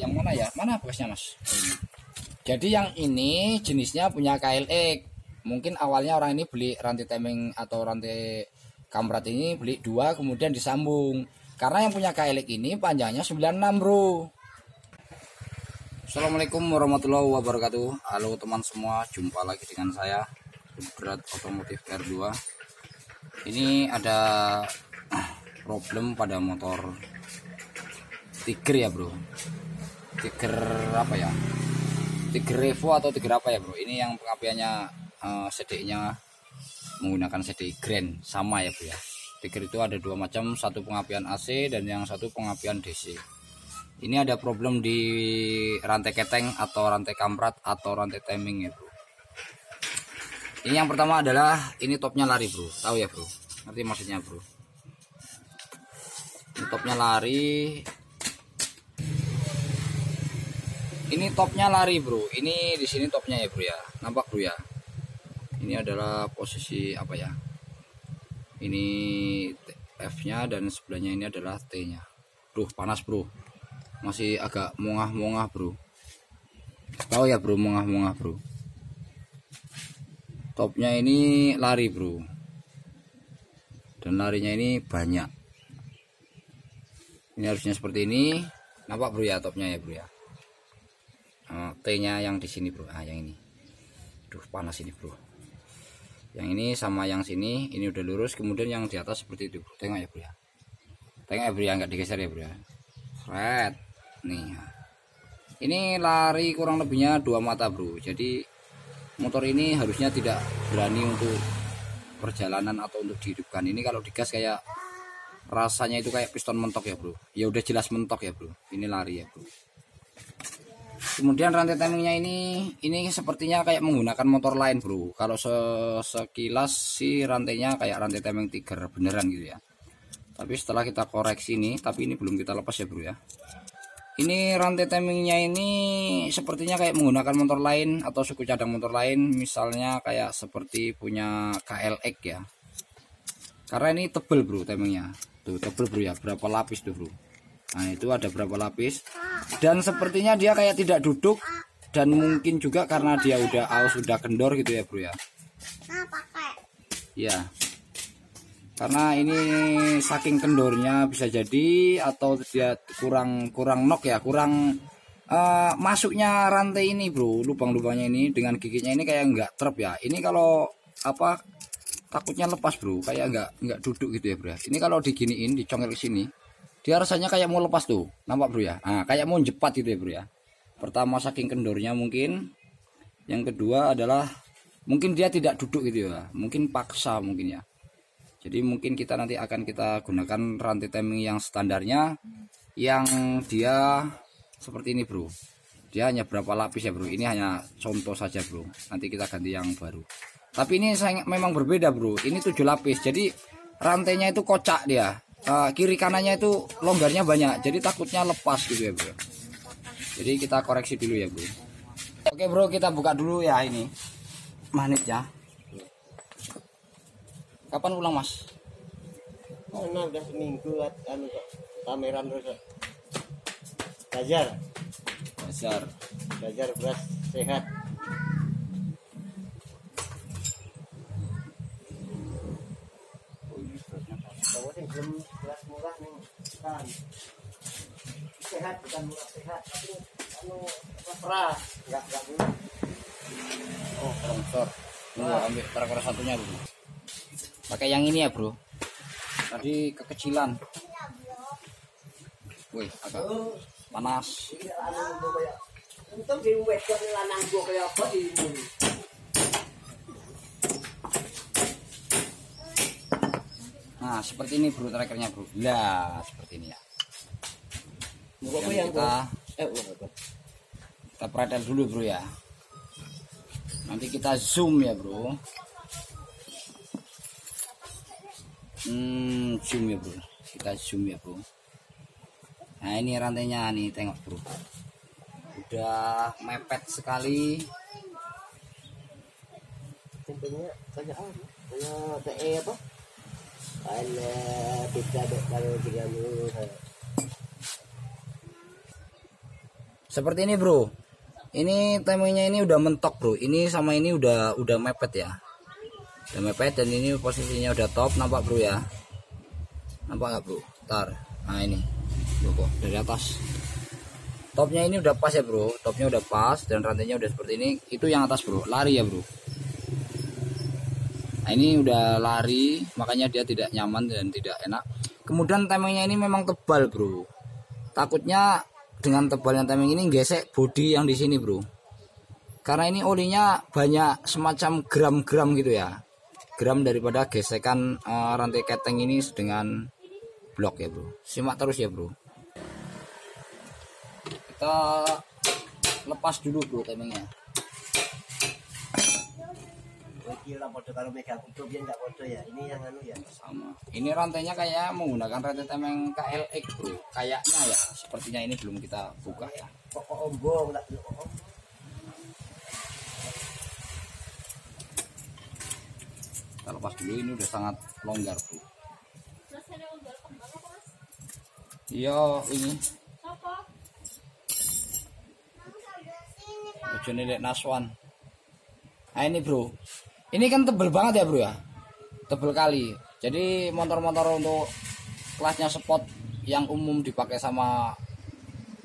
yang mana ya? Mana bekasnya Mas? Jadi yang ini jenisnya punya KLX. Mungkin awalnya orang ini beli rantai timing atau rantai kamrat ini beli 2 kemudian disambung. Karena yang punya KLX ini panjangnya 96 bro. Assalamualaikum warahmatullahi wabarakatuh. Halo teman semua, jumpa lagi dengan saya Berat Otomotif R2. Ini ada problem pada motor Tiger ya bro. Tiger apa ya? Tiger Revo atau Tiger apa ya bro? Ini yang pengapiannya CDI-nya menggunakan CDI Grand sama ya bro ya. Tiger itu ada 2 macam, satu pengapian AC dan yang satu pengapian DC. Ini ada problem di rantai keteng atau rantai kamrat atau rantai timing ya bro. Ini yang pertama adalah ini topnya lari bro, tahu ya bro? Ngerti maksudnya bro? Ini topnya lari. Ini topnya lari bro. Ini di sini topnya ya bro ya. Nampak bro ya. Ini adalah posisi apa ya? Ini F-nya dan sebelahnya ini adalah T-nya. Bro, panas bro. Masih agak mongah-mongah bro. Tahu ya bro, mongah-mongah bro. Topnya ini lari bro. Dan larinya ini banyak. Ini harusnya seperti ini. Nampak bro ya topnya ya bro ya. T-nya yang di sini bro, yang ini. Duh panas ini bro. Yang ini sama yang sini, ini udah lurus. Kemudian yang di atas seperti itu bro. Tengok ya bro ya. Tengok ya bro ya, nggak digeser ya bro ya. Red. Nih. Ini lari kurang lebihnya 2 mata bro. Jadi motor ini harusnya tidak berani untuk perjalanan atau untuk dihidupkan. Ini kalau digas kayak rasanya itu kayak piston mentok ya bro. Ya udah jelas mentok ya bro. Ini lari ya bro. Kemudian rantai timingnya ini sepertinya kayak menggunakan motor lain bro. Kalau sekilas sih rantainya kayak rantai timing Tiger beneran gitu ya. Tapi setelah kita koreksi nih, tapi ini belum kita lepas ya bro ya. Ini rantai timingnya ini sepertinya kayak menggunakan motor lain atau suku cadang motor lain. Misalnya kayak seperti punya KLX ya. Karena ini tebel bro timingnya. Tuh tebel bro ya, berapa lapis tuh bro. Nah itu ada berapa lapis. Dan sepertinya dia kayak tidak duduk. Dan mungkin juga karena dia udah aus, udah kendor gitu ya bro ya. Ya. Karena ini saking kendornya bisa jadi. Atau dia kurang nok ya. Kurang masuknya rantai ini bro. Lubang-lubangnya ini dengan giginya ini kayak nggak trep ya. Ini kalau apa takutnya lepas bro. Kayak nggak duduk gitu ya bro ya. Ini kalau diginiin, dicongkel ke sini. Dia rasanya kayak mau lepas tuh, nampak bro ya. Nah, kayak mau jepat gitu ya bro ya. Pertama saking kendornya mungkin. Yang kedua adalah mungkin dia tidak duduk gitu ya. Mungkin paksa mungkin ya. Jadi mungkin kita nanti akan kita gunakan rantai timing yang standarnya. Yang dia seperti ini bro. Dia hanya berapa lapis ya bro. Ini hanya contoh saja bro. Nanti kita ganti yang baru. Tapi ini memang berbeda bro. Ini 7 lapis. Jadi rantainya itu kocak dia. Kiri kanannya itu longgarnya banyak, jadi takutnya lepas gitu ya bro. Jadi kita koreksi dulu ya bro. Oke bro, kita buka dulu ya ini magnetnya. Kapan pulang mas? Karena udah seminggu anu kok pameran terus. Belajar beras sehat. Belum beras murah nih kan sehat, bukan murah sehat tapi anu keras nggak murah. Oh longsor. Ambil terakhir satunya dulu. Pakai yang ini ya bro. Tadi kekecilan. Wih agak panas. Untung di wedok lanang gua kayak apa ini. Nah seperti ini bro trackernya bro. Lah seperti ini ya. Kita pretel dulu bro ya. Nanti kita zoom ya bro. Zoom ya bro. Kita zoom ya bro. Nah ini rantainya nih, tengok bro. Udah mepet sekali. Contohnya kayak TE apa? Ada kita kalau 30. Seperti ini bro. Ini timingnya ini udah mentok bro. Ini sama ini udah mepet ya. Udah mepet dan ini posisinya udah top, nampak bro ya. Nampak nggak bro? Ntar. Nah ini. Loh, kok dari atas. Topnya ini udah pas ya bro. Topnya udah pas dan rantainya udah seperti ini. Itu yang atas bro. Lari ya bro. Nah ini udah lari, makanya dia tidak nyaman dan tidak enak. Kemudian timingnya ini memang tebal bro. Takutnya dengan tebalnya timing ini gesek bodi yang di sini bro. Karena ini olinya banyak semacam gram-gram gitu ya. Gram daripada gesekan rantai keteng ini dengan blok ya bro. Simak terus ya bro. Kita lepas dulu bro timingnya. Kira podo kalau megang itu biar nggak podo ya. Ini yang anu ya. Sama. Ini rantainya kayak menggunakan rantai temeng KLX bro. Kayaknya ya. Sepertinya ini belum kita buka ya. Pokok ombong nggak ombong. Kita lepas dulu, ini udah sangat longgar bro. Iya ini. Ojo nilai naswan. Nah ini bro. Ini kan tebel banget ya bro ya. Tebel kali. Jadi motor-motor untuk kelasnya sport yang umum dipakai sama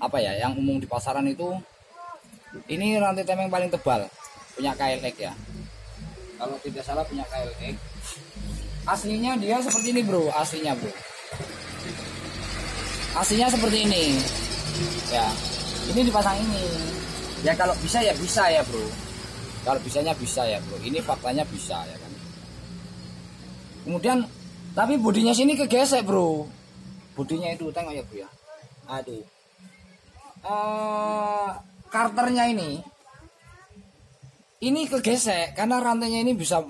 apa ya, yang umum di pasaran itu, ini rantai temeng paling tebal punya KLX ya. Kalau tidak salah punya KLX. Aslinya dia seperti ini bro, aslinya bro. Aslinya seperti ini. Ya. Ini dipasang ini. Ya kalau bisa ya bisa ya bro. Kalau bisanya bisa ya bro. Ini faktanya bisa ya kan. Kemudian tapi bodinya sini kegesek bro. Bodinya itu tengok ya bro ya. Aduh. Karternya ini kegesek karena rantainya ini bisa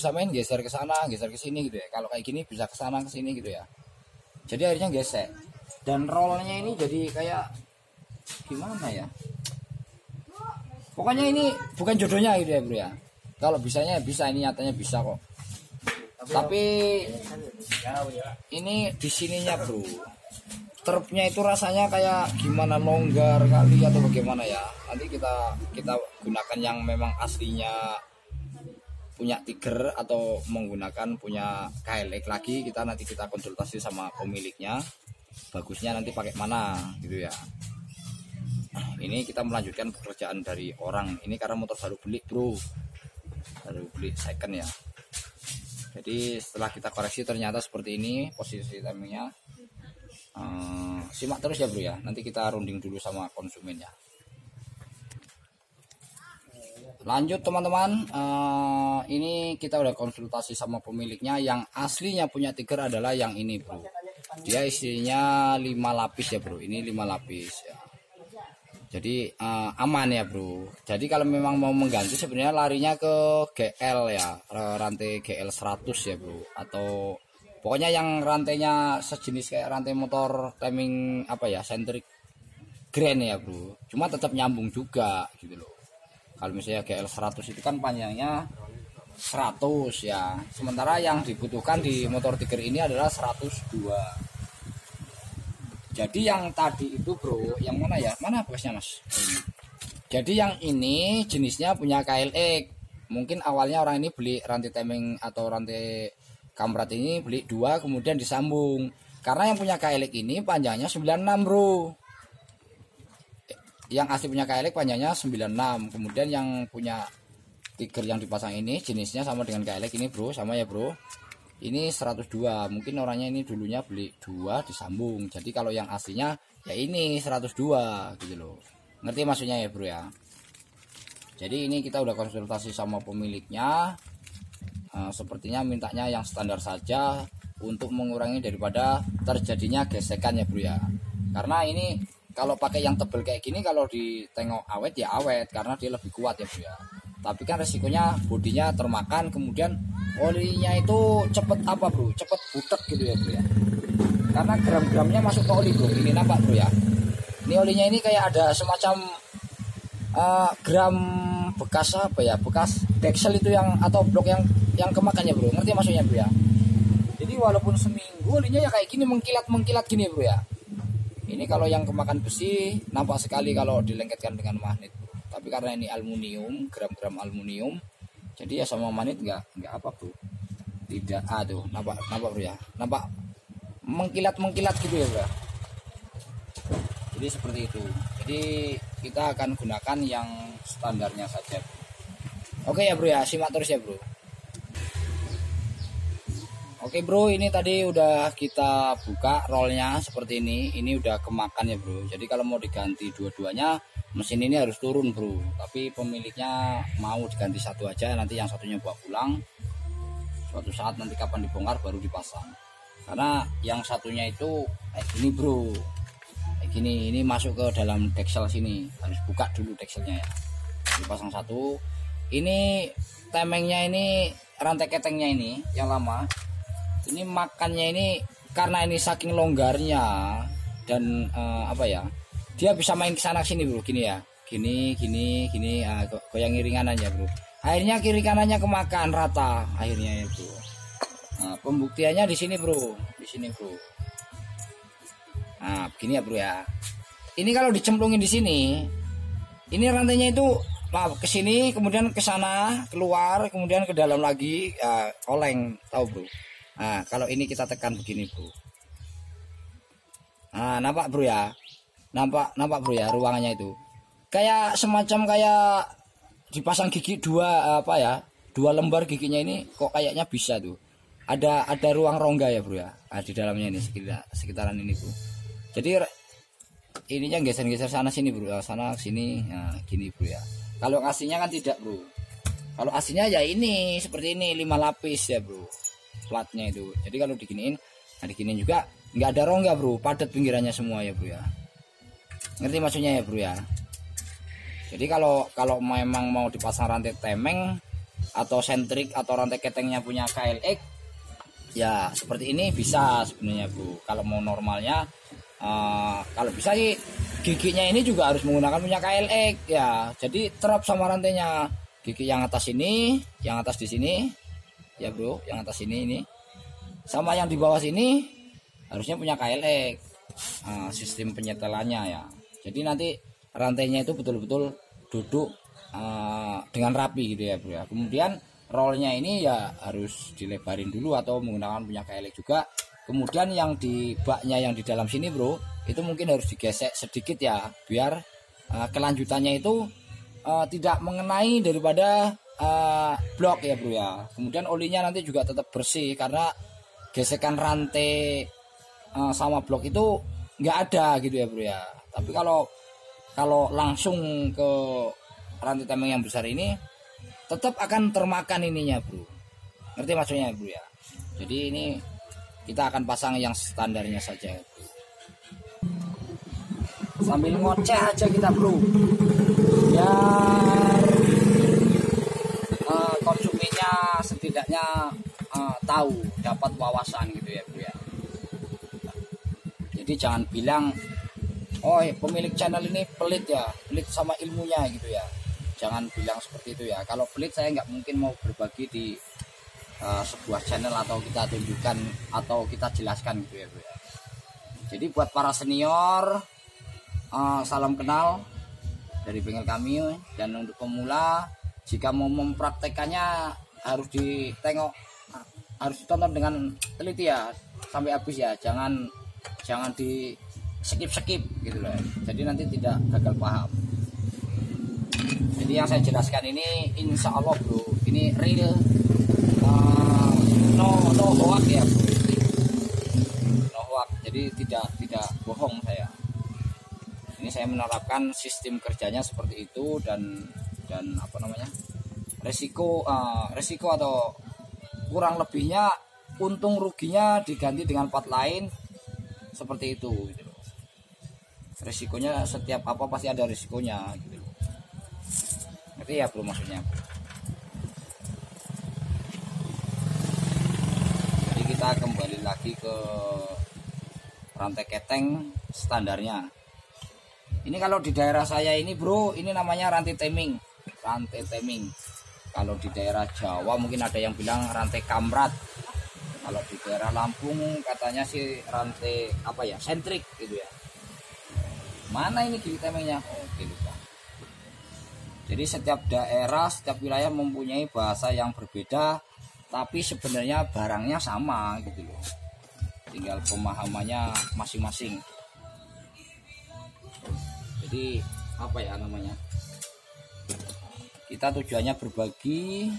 main geser ke sana, geser ke sini gitu ya. Kalau kayak gini bisa ke sana ke sini gitu ya. Jadi akhirnya gesek. Dan rollnya ini jadi kayak gimana ya? Pokoknya ini bukan jodohnya gitu ya bro ya. Kalau bisanya bisa, ini nyatanya bisa kok. Tapi ini di sininya bro. Truknya itu rasanya kayak gimana, longgar kali atau bagaimana ya. Nanti kita gunakan yang memang aslinya punya Tiger atau menggunakan punya KLX lagi. Nanti kita konsultasi sama pemiliknya. Bagusnya nanti pakai mana gitu ya. Ini kita melanjutkan pekerjaan dari orang. Ini karena motor baru beli bro, baru beli second ya. Jadi setelah kita koreksi ternyata seperti ini posisi timingnya. Simak terus ya bro ya. Nanti kita runding dulu sama konsumennya. Lanjut teman-teman. Ini kita udah konsultasi sama pemiliknya. Yang aslinya punya Tiger adalah yang ini bro. Dia isinya 5 lapis ya bro. Ini 5 lapis ya. Jadi aman ya bro. Jadi kalau memang mau mengganti sebenarnya larinya ke GL ya, rantai GL 100 ya bro. Atau pokoknya yang rantainya sejenis kayak rantai motor timing apa ya, sentrik grand ya bro. Cuma tetap nyambung juga gitu loh. Kalau misalnya GL 100 itu kan panjangnya 100 ya. Sementara yang dibutuhkan di motor Tiger ini adalah 102. Jadi yang tadi itu bro, yang mana ya? Mana bosnya mas? Jadi yang ini jenisnya punya KLX. Mungkin awalnya orang ini beli rantai timing atau rantai kamrat ini beli 2 kemudian disambung. Karena yang punya KLX ini panjangnya 96 bro. Yang asli punya KLX panjangnya 96. Kemudian yang punya Tiger yang dipasang ini jenisnya sama dengan KLX ini bro, sama ya bro. Ini 102. Mungkin orangnya ini dulunya beli 2 disambung. Jadi kalau yang aslinya ya ini 102 gitu loh. Ngerti maksudnya ya bro ya. Jadi ini kita udah konsultasi sama pemiliknya. Sepertinya mintanya yang standar saja untuk mengurangi daripada terjadinya gesekan ya bro ya. Karena ini kalau pakai yang tebel kayak gini, kalau ditengok awet ya awet karena dia lebih kuat ya bro ya. Tapi kan resikonya bodinya termakan, kemudian olinya itu cepet apa bro, cepet butek gitu ya bro ya. Karena gram-gramnya masuk ke oli bro. Ini nampak bro ya. Ini olinya ini kayak ada semacam gram bekas apa ya, bekas deksel itu yang atau blok yang kemakannya bro. Ngerti maksudnya bro ya. Jadi walaupun seminggu olinya ya kayak gini mengkilat gini bro ya. Ini kalau yang kemakan besi nampak sekali kalau dilengketkan dengan magnet, bro. Tapi karena ini aluminium, gram-gram aluminium, jadi ya sama magnet nggak apa, bro. Tidak, tuh nampak bro ya, nampak mengkilat gitu ya, bro. Jadi seperti itu. Jadi kita akan gunakan yang standarnya saja. Oke ya bro ya, simak terus ya bro. Oke bro, ini tadi udah kita buka rollnya seperti ini. Ini udah kemakan ya bro. Jadi kalau mau diganti dua-duanya, mesin ini harus turun bro. Tapi pemiliknya mau diganti satu aja, nanti yang satunya bawa pulang. Suatu saat nanti kapan dibongkar baru dipasang. Karena yang satunya itu gini bro, gini, ini masuk ke dalam deksel sini, harus buka dulu dekselnya ya. Dipasang satu. Ini temengnya ini, rantai ketengnya ini yang lama. Ini makannya ini karena ini saking longgarnya dan apa ya, dia bisa main ke sana sini bro, gini ya, gini, goyang iringan aja bro. Akhirnya kiri kanannya kemakan rata akhirnya itu. Nah, pembuktiannya di sini bro, di sini bro. Nah, begini ya bro ya. Ini kalau dicemplungin di sini, ini rantainya itu ke sini, kemudian ke sana, keluar, kemudian ke dalam lagi, oleng, tahu bro. Nah, kalau ini kita tekan begini bro. Nah, nampak bro ya, nampak bro ya ruangannya itu. Kayak semacam kayak dipasang gigi dua dua lembar giginya ini kok kayaknya bisa tuh. Ada ruang rongga ya bro ya. Nah, di dalamnya ini sekitaran ini bro. Jadi ininya geser-geser sana sini bro, sana sini, nah gini bro ya. Kalau aslinya kan tidak bro. Kalau aslinya ya ini seperti ini 5 lapis ya bro, platnya itu. Jadi kalau diginiin, nah diginiin juga nggak ada rongga bro, padat pinggirannya semua ya bro ya. Ngerti maksudnya ya bro ya. Jadi kalau memang mau dipasang rantai temeng atau sentrik atau rantai ketengnya punya KLX, ya seperti ini bisa sebenarnya bro. Kalau mau normalnya, kalau bisa sih giginya ini juga harus menggunakan punya KLX ya. Jadi terap sama rantainya, gigi yang atas ini, yang atas di sini ya bro, yang atas ini sama yang di bawah sini harusnya punya KLX. Sistem penyetelannya ya. Jadi nanti rantainya itu betul-betul duduk dengan rapi gitu ya bro ya. Kemudian rollnya ini ya harus dilebarin dulu atau menggunakan punya KLX juga. Kemudian yang di baknya yang di dalam sini bro, itu mungkin harus digesek sedikit ya, biar kelanjutannya itu tidak mengenai daripada blok ya bro ya. Kemudian olinya nanti juga tetap bersih karena gesekan rantai sama blok itu nggak ada gitu ya bro ya. Tapi kalau langsung ke rantai temeng yang besar ini, tetap akan termakan ininya bro. Ngerti maksudnya bro ya. Jadi ini kita akan pasang yang standarnya saja bro. Sambil ngoceh aja kita bro, biar konsumennya setidaknya tahu, dapat wawasan gitu ya bro ya. Jadi jangan bilang, oh pemilik channel ini pelit ya, pelit sama ilmunya gitu ya. Jangan bilang seperti itu ya. Kalau pelit saya nggak mungkin mau berbagi di sebuah channel atau kita tunjukkan atau kita jelaskan gitu ya bro ya. Jadi buat para senior, salam kenal dari bengkel kami. Dan untuk pemula, jika mau mempraktekannya harus ditengok, harus ditonton dengan teliti ya sampai habis ya. Jangan di skip gitu loh. Jadi nanti tidak gagal paham. Jadi yang saya jelaskan ini insya Allah bro, ini real, no hoax ya bro. No hoax. Jadi tidak bohong saya. Ini saya menerapkan sistem kerjanya seperti itu dan apa namanya, resiko atau kurang lebihnya untung ruginya diganti dengan part lain seperti itu gitu. Resikonya setiap apa pasti ada resikonya gitu. Ngerti ya bro maksudnya. Jadi kita kembali lagi ke rantai keteng standarnya. Ini kalau di daerah saya ini bro, ini namanya rantai teming. Rantai teming. Kalau di daerah Jawa mungkin ada yang bilang rantai kamrat. Kalau di daerah Lampung katanya sih rantai apa ya, sentrik gitu ya. Mana ini gigi temengnya? Oke, lupa. Jadi setiap daerah, setiap wilayah mempunyai bahasa yang berbeda, tapi sebenarnya barangnya sama gitu loh. Tinggal pemahamannya masing-masing. Jadi apa ya namanya? Kita tujuannya berbagi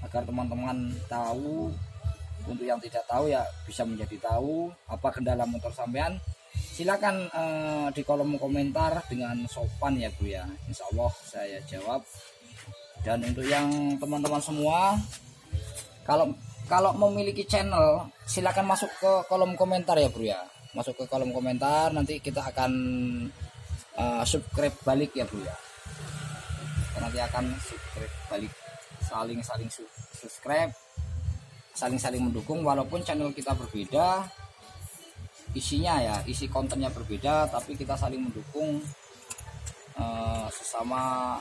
agar teman-teman tahu. Untuk yang tidak tahu ya bisa menjadi tahu apa kendala motor sampean. Silakan di kolom komentar dengan sopan ya bro ya. Insya Allah saya jawab. Dan untuk yang teman-teman semua, kalau memiliki channel, silakan masuk ke kolom komentar ya bro ya. Masuk ke kolom komentar, nanti kita akan subscribe balik ya bro ya. Kita nanti akan subscribe balik, saling subscribe, saling mendukung. Walaupun channel kita berbeda, isinya ya, isi kontennya berbeda, tapi kita saling mendukung sesama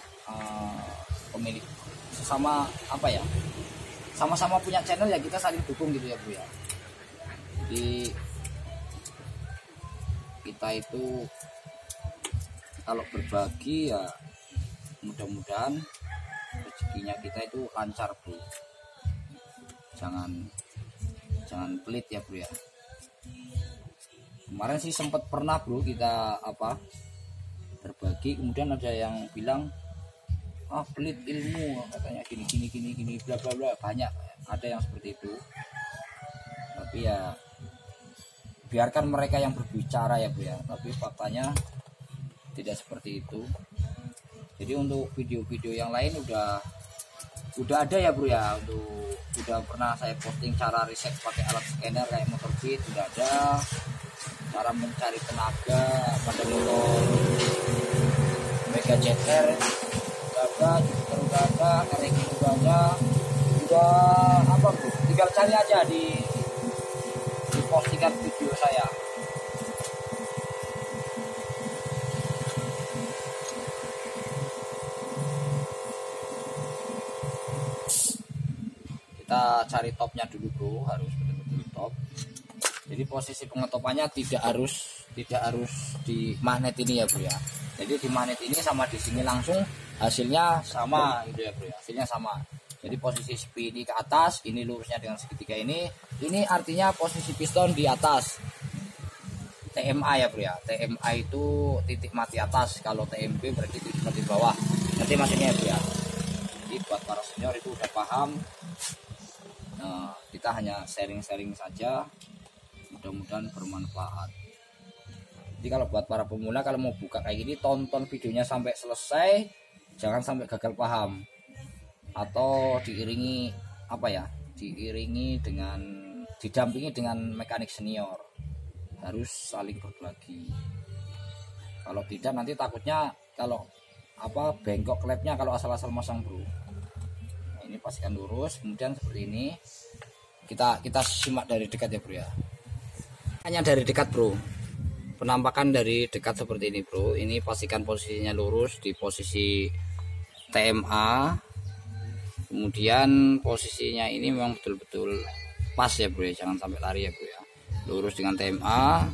pemilik, sesama apa ya, sama-sama punya channel ya, kita saling dukung gitu ya bro ya. Jadi kita itu kalau berbagi ya mudah-mudahan rezekinya kita itu lancar bro. Jangan pelit ya bro ya. Kemarin sih sempat pernah bro kita berbagi, kemudian ada yang bilang pelit ilmu, katanya gini bla bla bla, banyak ada yang seperti itu. Tapi ya biarkan mereka yang berbicara ya bro ya, tapi faktanya tidak seperti itu. Jadi untuk video-video yang lain udah ada ya bro ya, udah pernah saya posting cara riset pakai alat scanner kayak motor Beat, udah ada cara mencari tenaga pada motor Mega JR udah ada, Jupiter udah ada, RX udah ada, udah bro, tinggal cari aja di postingan video saya. Kita cari topnya dulu bro, harus betul-betul top. Jadi posisi pengetopannya tidak harus di magnet ini ya bro ya. Jadi di magnet ini sama di sini langsung hasilnya sama gitu ya bro ya, hasilnya sama. Jadi posisi spi ini ke atas, ini lurusnya dengan segitiga ini artinya posisi piston di atas. TMA ya bro ya, TMA itu titik mati atas, kalau TMP berarti titik mati bawah. Nanti maksudnya ya bro ya. Jadi buat para senior itu udah paham. Kita hanya sharing-sharing saja, mudah-mudahan bermanfaat. Jadi kalau buat para pemula, kalau mau buka kayak gini, tonton videonya sampai selesai, jangan sampai gagal paham atau didampingi dengan mekanik senior. Harus saling berbagi. Kalau tidak nanti takutnya kalau bengkok klepnya kalau asal-asal masang bro. Ini pastikan lurus, kemudian seperti ini kita simak dari dekat ya bro ya. Hanya dari dekat bro, penampakan dari dekat seperti ini bro. Ini pastikan posisinya lurus di posisi TMA, kemudian posisinya ini memang betul-betul pas ya bro ya, jangan sampai lari ya bro ya. Lurus dengan TMA,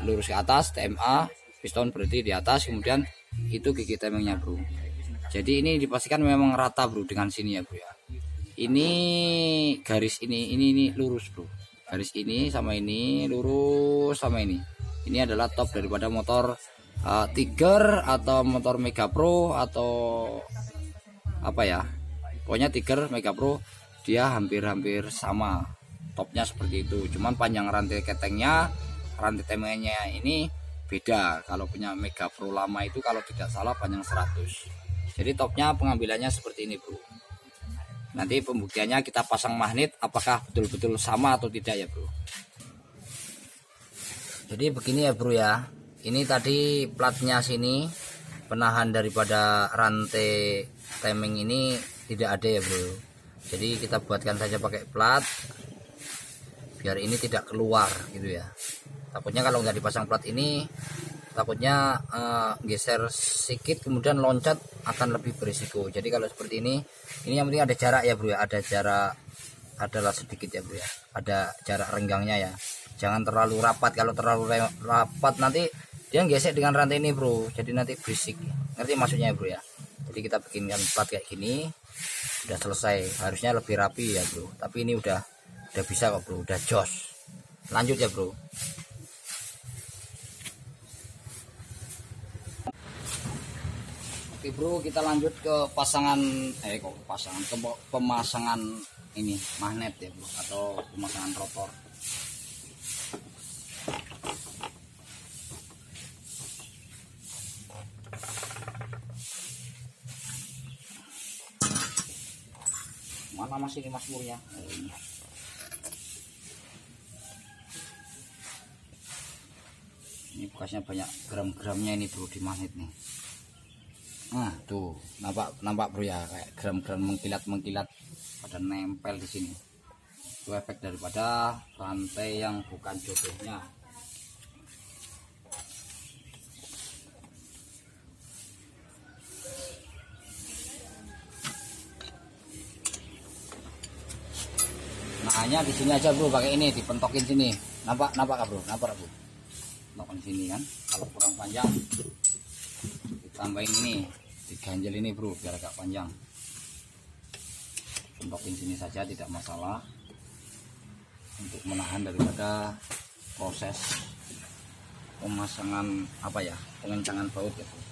lurus ke atas TMA, piston berarti di atas, kemudian itu gigi temengnya bro. Jadi ini dipastikan memang rata bro dengan sini ya bro ya. Ini garis ini lurus bro. Garis ini sama ini lurus sama ini. Ini adalah top daripada motor Tiger atau motor Mega Pro atau pokoknya Tiger Mega Pro, dia hampir sama. Topnya seperti itu. Cuman panjang rantai ketengnya, rantai temengnya ini beda. Kalau punya Mega Pro lama itu kalau tidak salah panjang 100. Jadi topnya pengambilannya seperti ini bro. Nanti pembuktiannya kita pasang magnet apakah betul-betul sama atau tidak ya bro. Jadi begini ya bro ya. Ini tadi platnya sini, penahan daripada rantai temeng ini tidak ada ya bro. Jadi kita buatkan saja pakai plat biar ini tidak keluar gitu ya. Takutnya kalau nggak dipasang plat ini, takutnya geser sedikit kemudian loncat akan lebih berisiko. Jadi kalau seperti ini yang penting ada jarak ya bro ya, ada jarak adalah sedikit ya bro ya, ada jarak renggangnya ya. jangan terlalu rapat. Kalau terlalu rapat nanti dia gesek dengan rantai ini bro, jadi nanti berisik. Ngerti maksudnya bro ya? Jadi kita bikinkan plat kayak gini udah selesai. Harusnya lebih rapi ya bro, tapi ini udah bisa kok bro, udah jos. Lanjut ya bro. Oke bro, kita lanjut ke pasangan ke pemasangan ini magnet ya bro, atau pemasangan rotor. Mana mas ini mas murnya? Ini bekasnya banyak gram-gramnya ini bro di magnet nih. Nah tuh nampak bro ya, kayak gram-gram mengkilat pada nempel di sini. Itu efek daripada rantai yang bukan jodohnya. Nah hanya di sini aja bro, pakai ini dipentokin sini. Nampak bro? Nampak bro? Pentokin sini kan. Kalau kurang panjang ditambahin ini, diganjel ini bro biar agak panjang. Pentokin sini saja tidak masalah, untuk menahan daripada proses pemasangan pengencangan baut ya bro.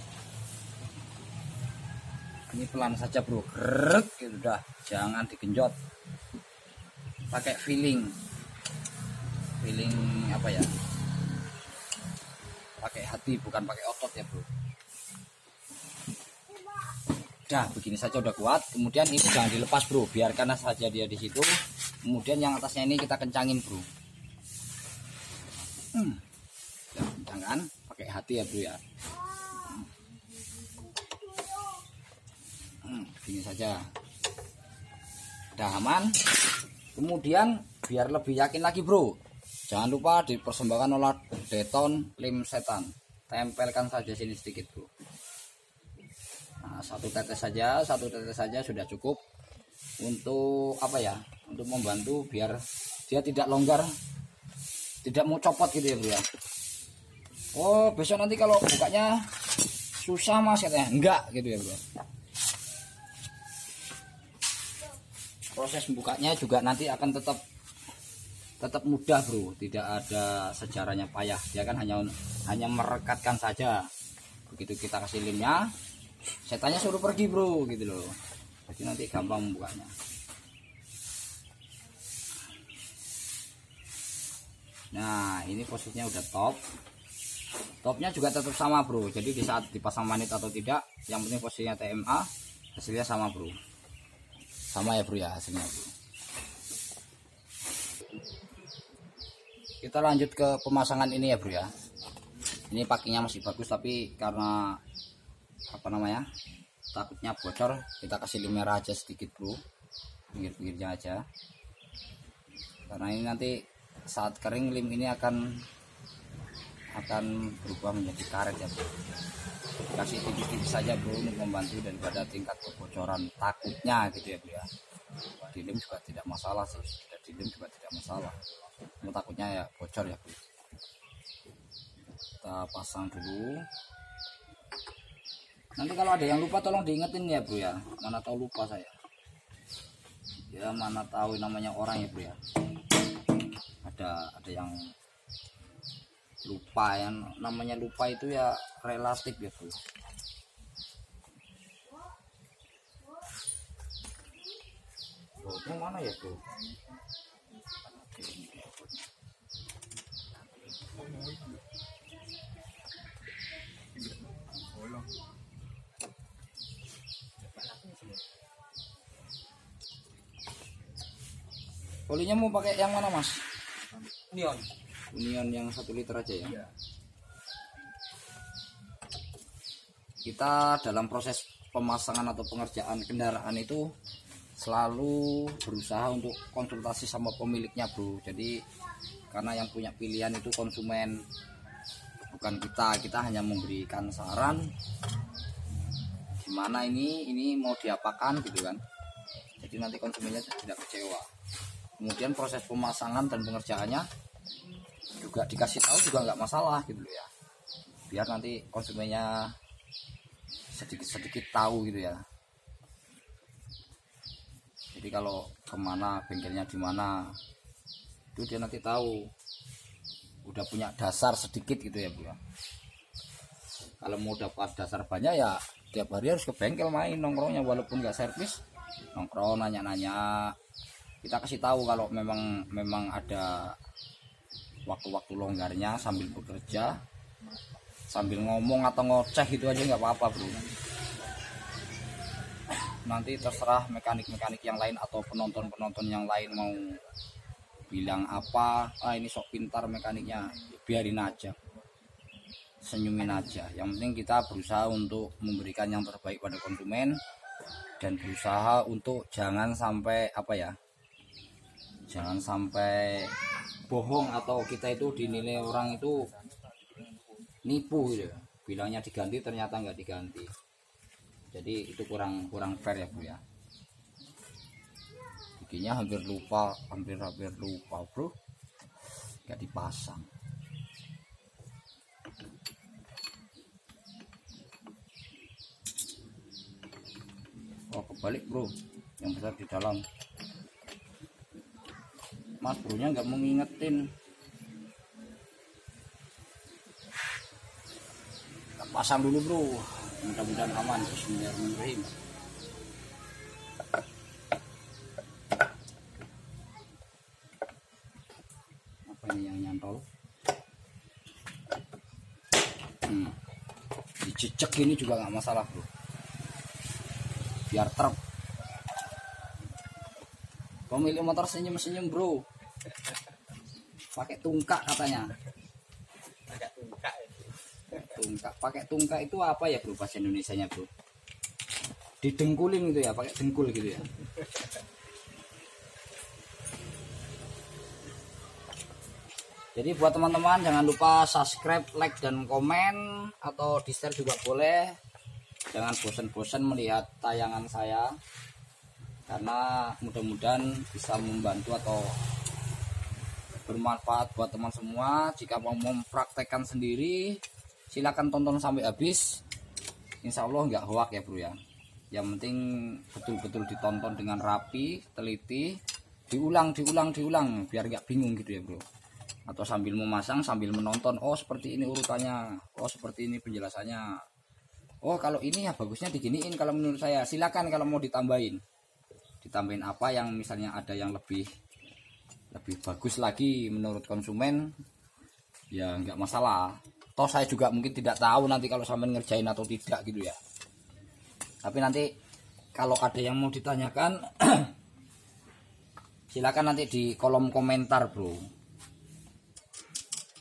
Ini pelan saja bro, grek gitu dah, jangan digenjot. Pakai feeling pakai hati bukan pakai otot ya bro. Dah begini saja udah kuat. Kemudian ini jangan dilepas bro, biarkan saja dia di situ. Kemudian yang atasnya ini kita kencangin bro. Ya, kencangkan pakai hati ya bro ya. Begini saja udah aman. Kemudian biar lebih yakin lagi bro, jangan lupa dipersembahkan oleh Deton lem setan. Tempelkan saja sini sedikit bro. Nah, satu tetes saja sudah cukup untuk untuk membantu biar dia tidak longgar, tidak mau copot gitu ya bro ya. Oh besok nanti kalau bukanya susah mas katanya, enggak gitu ya bro. Proses bukanya juga nanti akan tetap mudah bro, tidak ada sejarahnya payah. Dia kan hanya merekatkan saja. Begitu kita kasih lemnya, setannya suruh pergi bro gitu loh. Jadi nanti gampang membukanya. Nah ini posisinya udah top. Topnya juga tetap sama bro, jadi di saat dipasang magnet atau tidak, yang penting posisinya TMA, hasilnya sama bro. Sama ya bro ya hasilnya bro. Kita lanjut ke pemasangan ini ya bro ya. Ini packingnya masih bagus, tapi karena takutnya bocor, kita kasih lem merah aja sedikit bro, pinggir-pinggirnya aja, karena ini nanti saat kering lem ini akan berubah menjadi karet ya bro. Kasih tipis-tipis saja bro untuk membantu daripada tingkat kebocoran, takutnya gitu ya bro ya. Di lem juga tidak masalah sih, di lem juga tidak masalah, cuma takutnya ya bocor ya bro. Kita pasang dulu. Nanti kalau ada yang lupa tolong diingetin ya bro ya, mana tahu lupa saya ya, mana tahu namanya orang ya bro ya. Ada yang lupa, yang namanya lupa itu ya relatif ya bro. Itu mana ya bro? Olinya mau pakai yang mana mas? Union yang 1 liter aja ya. Kita dalam proses pemasangan atau pengerjaan kendaraan itu selalu berusaha untuk konsultasi sama pemiliknya bro. Jadi karena yang punya pilihan itu konsumen, bukan kita hanya memberikan saran gimana ini mau diapakan gitu kan. Jadi nanti konsumennya tidak kecewa. Kemudian proses pemasangan dan pengerjaannya juga dikasih tahu juga nggak masalah gitu loh ya, biar nanti konsumennya sedikit tahu gitu ya. Jadi kalau kemana bengkelnya di mana itu dia nanti tahu, udah punya dasar sedikit gitu ya Bu ya. Kalau mau dapat dasar banyak ya tiap hari harus ke bengkel main nongkrongnya, walaupun nggak servis nongkrong nanya-nanya. Kita kasih tahu kalau memang ada waktu-waktu longgarnya sambil bekerja, sambil ngomong atau ngoceh itu aja nggak apa-apa Bro. Nanti terserah mekanik-mekanik yang lain atau penonton-penonton yang lain mau bilang apa, ini sok pintar mekaniknya, biarin aja, senyumin aja. Yang penting kita berusaha untuk memberikan yang terbaik pada konsumen, dan berusaha untuk jangan sampai jangan sampai bohong atau kita itu dinilai orang itu nipu gitu, bilangnya diganti ternyata nggak diganti. Jadi itu kurang fair ya Bu ya. Giginya hampir lupa Bro, nggak dipasang. Oh kebalik Bro, yang besar di dalam. Mas Bro-nya nggak mau ngingetin. Kita pasang dulu Bro, mudah-mudahan aman. Bismillahirrahmanirrahim. Apa ini yang nyantol? Dicicek ini juga nggak masalah Bro, biar truk. Pemilik motor senyum-senyum Bro, pakai tungkak katanya. Pakai tungkak itu apa ya Bro bahasa Indonesianya Bro? Didengkulin gitu ya, pakai dengkul gitu ya. Jadi buat teman-teman jangan lupa subscribe, like, dan komen, atau di share juga boleh. Jangan bosan-bosan melihat tayangan saya, karena mudah-mudahan bisa membantu atau bermanfaat buat teman semua. Jika mau mempraktekkan sendiri silakan tonton sampai habis, insya Allah nggak hoak ya Bro ya. Yang penting betul-betul ditonton dengan rapi, teliti, diulang biar nggak bingung gitu ya Bro. Atau sambil memasang sambil menonton, oh seperti ini urutannya, oh seperti ini penjelasannya, oh kalau ini ya bagusnya diginiin kalau menurut saya. Silakan kalau mau ditambahin apa yang misalnya ada yang lebih bagus lagi menurut konsumen ya nggak masalah. Toh saya juga mungkin tidak tahu nanti kalau sampai ngerjain atau tidak gitu ya. Tapi nanti kalau ada yang mau ditanyakan silakan nanti di kolom komentar Bro.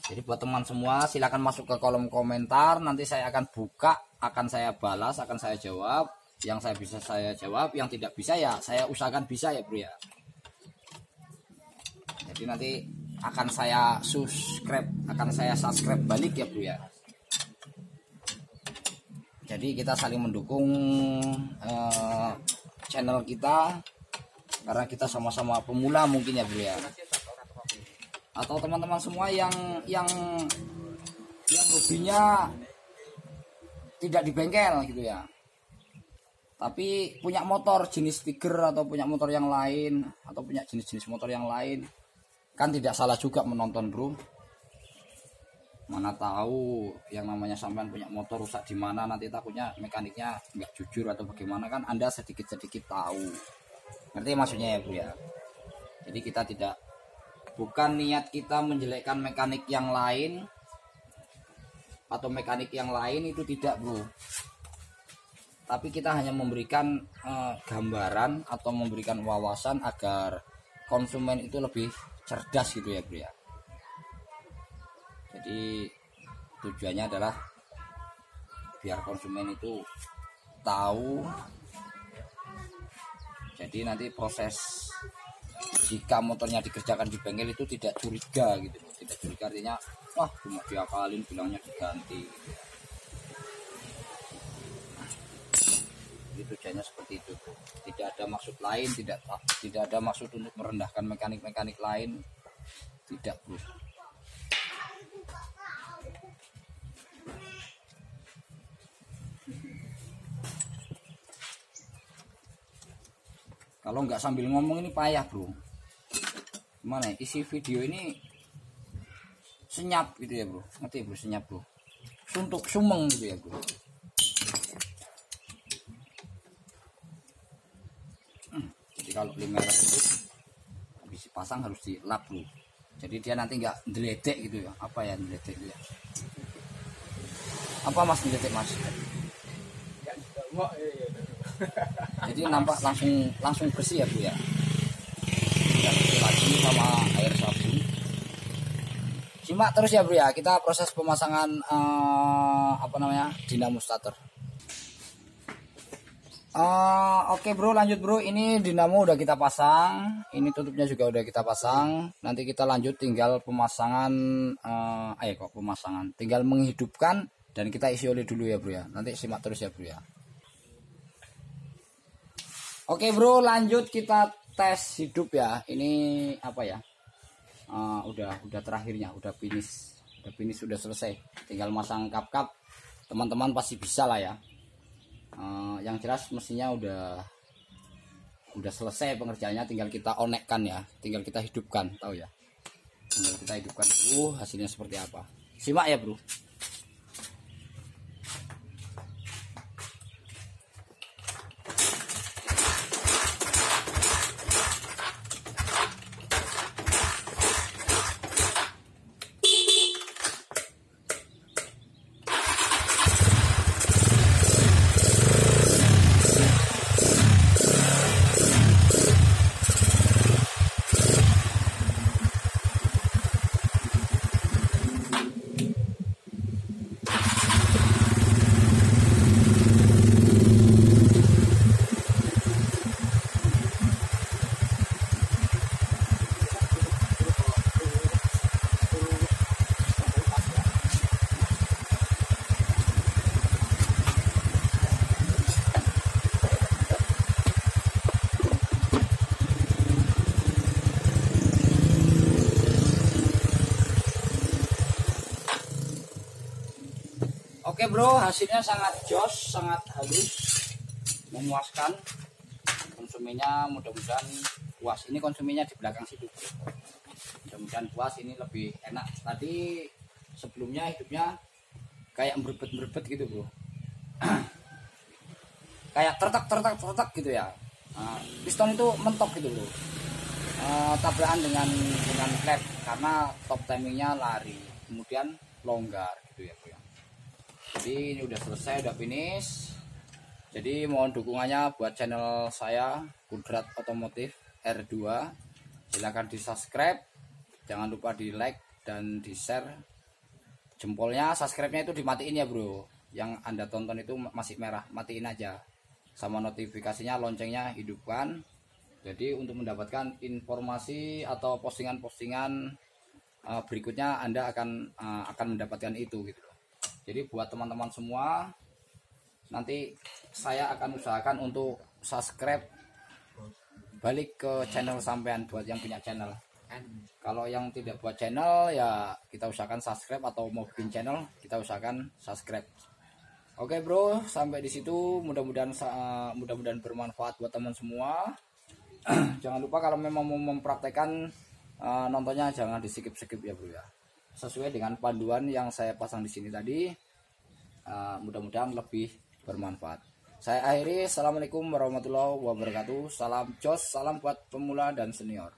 Jadi buat teman semua silakan masuk ke kolom komentar, nanti saya akan buka, akan saya balas, akan saya jawab. Yang saya bisa saya jawab, yang tidak bisa ya saya usahakan bisa ya Bro ya. Jadi nanti akan saya subscribe balik ya Bro ya. Jadi kita saling mendukung channel kita, karena kita sama-sama pemula mungkin ya Bro ya. Atau teman-teman semua yang hobinya tidak di bengkel gitu ya, tapi punya motor jenis Tiger atau punya motor yang lain atau punya jenis-jenis motor yang lain, kan tidak salah juga menonton Bro. Mana tahu yang namanya sampean punya motor rusak di mana, nanti takutnya mekaniknya nggak jujur atau bagaimana, kan Anda sedikit-sedikit tahu. Ngerti maksudnya ya Bro ya. Jadi kita bukan niat kita menjelekkan mekanik yang lain atau mekanik yang lain, itu tidak Bro. Tapi kita hanya memberikan gambaran atau memberikan wawasan agar konsumen itu lebih cerdas gitu ya Bro ya. Jadi tujuannya adalah biar konsumen itu tahu. Jadi nanti proses jika motornya dikerjakan di bengkel itu tidak curiga gitu. Tidak curiga artinya wah cuma diakalin bilangnya diganti gitu ya. Jadi tujuannya seperti itu Bro. Tidak ada maksud lain, tidak ada maksud untuk merendahkan mekanik-mekanik lain, tidak Bro. Kalau nggak sambil ngomong ini payah bro. Gimana ya? Isi video ini senyap gitu ya bro, ngerti ya bro, senyap bro, suntuk sumeng gitu ya bro. Jadi kalau lem merah itu habis dipasang harus dilap bro, jadi dia nanti nggak deledek gitu ya. Apa ya deledek ya, apa mas deledek mas? Jadi nampak langsung bersih ya bro ya. Dan lagi sama air sabun. Simak terus ya bro ya, kita proses pemasangan dinamo starter. Oke bro, lanjut bro. Ini dinamo udah kita pasang, ini tutupnya juga udah kita pasang. Nanti kita lanjut tinggal pemasangan, tinggal menghidupkan dan kita isi oli dulu ya bro ya. Nanti simak terus ya bro ya. Oke bro, lanjut kita tes hidup ya. Ini apa ya? Udah terakhirnya, udah finish, udah selesai. Tinggal masang kap-kap. Teman-teman pasti bisa lah ya. Yang jelas mesinnya udah selesai pengerjaannya, tinggal kita onekkan ya, tinggal kita hidupkan, tahu ya. Tinggal kita hidupkan dulu hasilnya seperti apa. Simak ya bro. Oke bro, hasilnya sangat jos, sangat halus, memuaskan. Konsumennya mudah-mudahan puas. Ini konsumennya di belakang situ. Mudah-mudahan puas, ini lebih enak. Tadi sebelumnya hidupnya kayak berbet gitu bro. Kayak tertak gitu ya. Piston itu mentok gitu bro. Tabrakan dengan klep karena top timingnya lari, kemudian longgar gitu ya bro. Jadi ini udah selesai, udah finish. Jadi mohon dukungannya buat channel saya Kudrat Otomotif R2. Silahkan di subscribe, jangan lupa di like dan di share. Jempolnya, subscribe-nya itu dimatiin ya bro. Yang anda tonton itu masih merah, matiin aja. Sama notifikasinya, loncengnya hidupkan. Jadi untuk mendapatkan informasi atau postingan-postingan berikutnya anda akan mendapatkan itu gitu. Jadi buat teman-teman semua, nanti saya akan usahakan untuk subscribe balik ke channel sampean buat yang punya channel. Kalau yang tidak buat channel ya kita usahakan subscribe, atau mau bikin channel kita usahakan subscribe. Oke bro, sampai di situ. Mudah-mudahan bermanfaat buat teman semua. Jangan lupa kalau memang mau mempraktekkan nontonnya jangan di skip ya bro ya. Sesuai dengan panduan yang saya pasang di sini tadi, mudah-mudahan lebih bermanfaat. Saya akhiri, assalamualaikum warahmatullahi wabarakatuh. Salam jos, salam buat pemula dan senior.